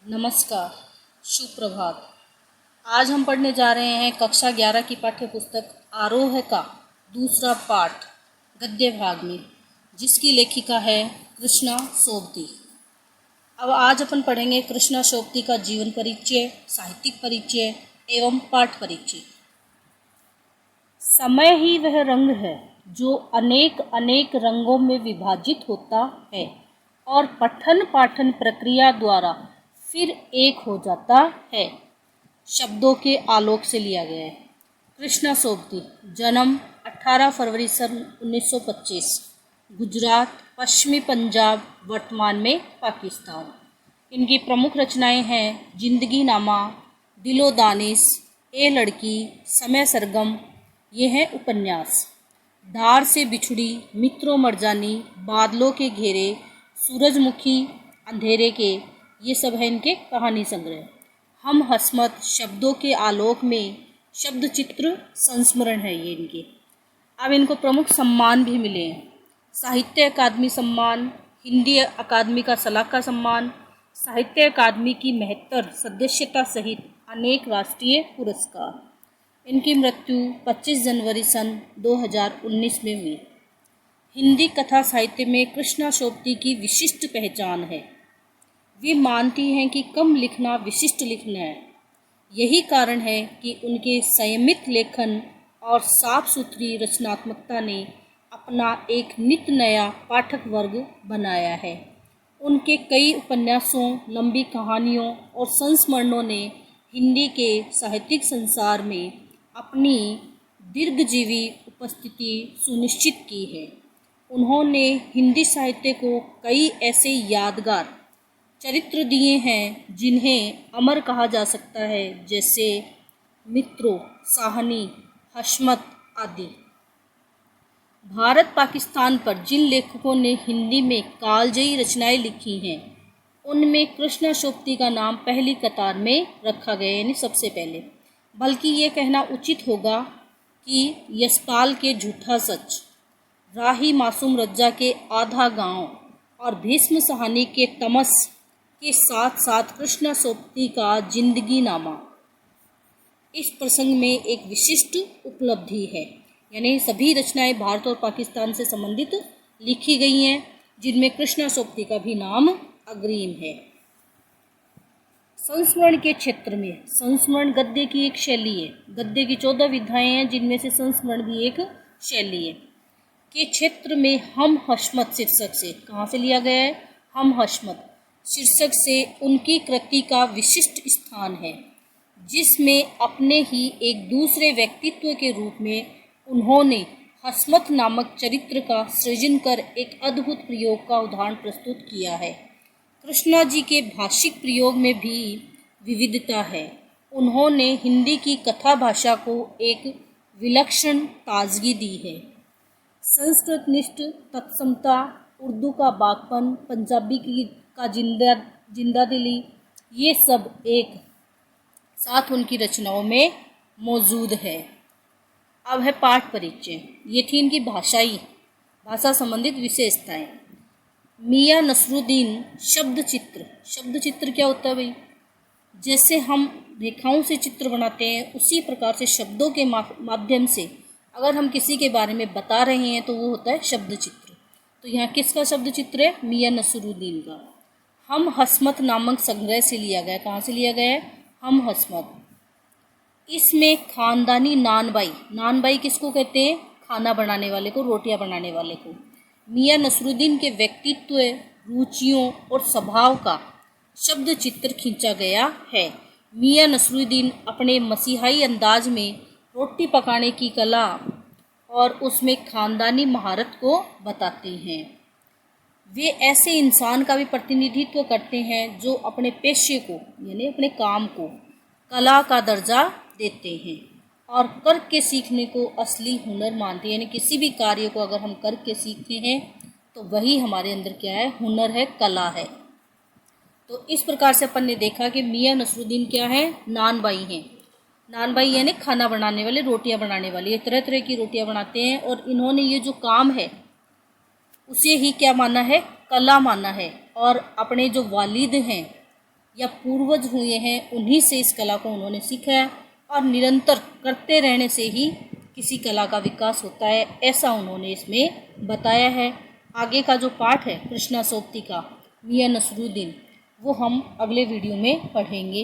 नमस्कार, शुभ प्रभात। आज हम पढ़ने जा रहे हैं कक्षा 11 की पाठ्य पुस्तक आरोह का दूसरा पाठ गद्य भाग में, जिसकी लेखिका है कृष्णा सोबती। अब आज अपन पढ़ेंगे कृष्णा सोबती का जीवन परिचय, साहित्यिक परिचय एवं पाठ परिचय। समय ही वह रंग है जो अनेक अनेक रंगों में विभाजित होता है और पठन पाठन प्रक्रिया द्वारा फिर एक हो जाता है। शब्दों के आलोक से लिया गया है। कृष्णा सोबती, जन्म 18 फरवरी सन 1925, गुजरात, पश्चिमी पंजाब, वर्तमान में पाकिस्तान। इनकी प्रमुख रचनाएं हैं जिंदगी नामा, दिलो दानिश, ए लड़की, समय सरगम, ये हैं उपन्यास। धार से बिछुड़ी, मित्रों मरजानी, बादलों के घेरे, सूरजमुखी, अंधेरे के, ये सब है इनके कहानी संग्रह। हम हसमत, शब्दों के आलोक में, शब्द चित्र, संस्मरण है ये इनके। अब इनको प्रमुख सम्मान भी मिले हैं। साहित्य अकादमी सम्मान, हिंदी अकादमी का सलाहकार सम्मान, साहित्य अकादमी की 72 सदस्यता सहित अनेक राष्ट्रीय पुरस्कार। इनकी मृत्यु 25 जनवरी सन 2019 में हुई। हिंदी कथा साहित्य में कृष्णा सोबती की विशिष्ट पहचान है। वे मानती हैं कि कम लिखना विशिष्ट लिखना है। यही कारण है कि उनके संयमित लेखन और साफ सुथरी रचनात्मकता ने अपना एक नित नया पाठक वर्ग बनाया है। उनके कई उपन्यासों, लंबी कहानियों और संस्मरणों ने हिंदी के साहित्यिक संसार में अपनी दीर्घजीवी उपस्थिति सुनिश्चित की है। उन्होंने हिंदी साहित्य को कई ऐसे यादगार चरित्र दिए हैं जिन्हें अमर कहा जा सकता है, जैसे मित्रों, साहनी, हशमत आदि। भारत पाकिस्तान पर जिन लेखकों ने हिंदी में कालजयी रचनाएं लिखी हैं, उनमें कृष्णा सोबती का नाम पहली कतार में रखा गया, यानी सबसे पहले। बल्कि ये कहना उचित होगा कि यशपाल के झूठा सच, राही मासूम रज्जा के आधा गांव और भीष्म साहनी के तमस के साथ साथ कृष्णा सोबती का जिंदगी नामा इस प्रसंग में एक विशिष्ट उपलब्धि है। यानी सभी रचनाएं भारत और पाकिस्तान से संबंधित लिखी गई हैं, जिनमें कृष्णा सोबती का भी नाम अग्रीम है। संस्मरण के क्षेत्र में संस्मरण गद्य की एक शैली है। गद्य की 14 विधाएं हैं, जिनमें से संस्मरण भी एक शैली है। के क्षेत्र में हम हशमत शीर्षक से, कहाँ से लिया गया है? हम हशमत शीर्षक से उनकी कृति का विशिष्ट स्थान है, जिसमें अपने ही एक दूसरे व्यक्तित्व के रूप में उन्होंने हसमत नामक चरित्र का सृजन कर एक अद्भुत प्रयोग का उदाहरण प्रस्तुत किया है। कृष्णा जी के भाषिक प्रयोग में भी विविधता है। उन्होंने हिंदी की कथा भाषा को एक विलक्षण ताजगी दी है। संस्कृत निष्ठ तत्समता, उर्दू का बागपन, पंजाबी का जिंदा दिली, ये सब एक साथ उनकी रचनाओं में मौजूद है। अब है पाठ परिचय। ये थी इनकी भाषा संबंधित विशेषताएं। मियां नसरुद्दीन शब्द चित्र क्या होता है भाई? जैसे हम रेखाओं से चित्र बनाते हैं, उसी प्रकार से शब्दों के माध्यम से अगर हम किसी के बारे में बता रहे हैं तो वो होता है शब्द चित्र। तो यहाँ किसका शब्द चित्र है? मियां नसरुद्दीन का। हम हसमत नामक संग्रह से लिया गया। कहाँ से लिया गया है? हम हसमत। इसमें खानदानी नानबाई किसको कहते हैं? खाना बनाने वाले को, रोटियां बनाने वाले को। मियां नसरुद्दीन के व्यक्तित्व, रुचियों और स्वभाव का शब्द चित्र खींचा गया है। मियां नसरुद्दीन अपने मसीहाई अंदाज में रोटी पकाने की कला और उसमें खानदानी महारत को बताते हैं। वे ऐसे इंसान का भी प्रतिनिधित्व करते हैं जो अपने पेशे को, यानी अपने काम को, कला का दर्जा देते हैं और करके सीखने को असली हुनर मानते हैं। यानी किसी भी कार्य को अगर हम करके सीखते हैं तो वही हमारे अंदर क्या है? हुनर है, कला है। तो इस प्रकार से अपन ने देखा कि मियां नसरुद्दीन क्या है? नानबाई हैं। नानबाई यानी खाना बनाने वाले, रोटियां बनाने वाले। ये तरह तरह की रोटियां बनाते हैं और इन्होंने ये जो काम है उसे ही क्या माना है? कला माना है। और अपने जो वालिद हैं या पूर्वज हुए हैं उन्हीं से इस कला को उन्होंने सीखा है और निरंतर करते रहने से ही किसी कला का विकास होता है, ऐसा उन्होंने इसमें बताया है। आगे का जो पाठ है कृष्णा सोबती का मियां नसरुद्दीन, वो हम अगले वीडियो में पढ़ेंगे।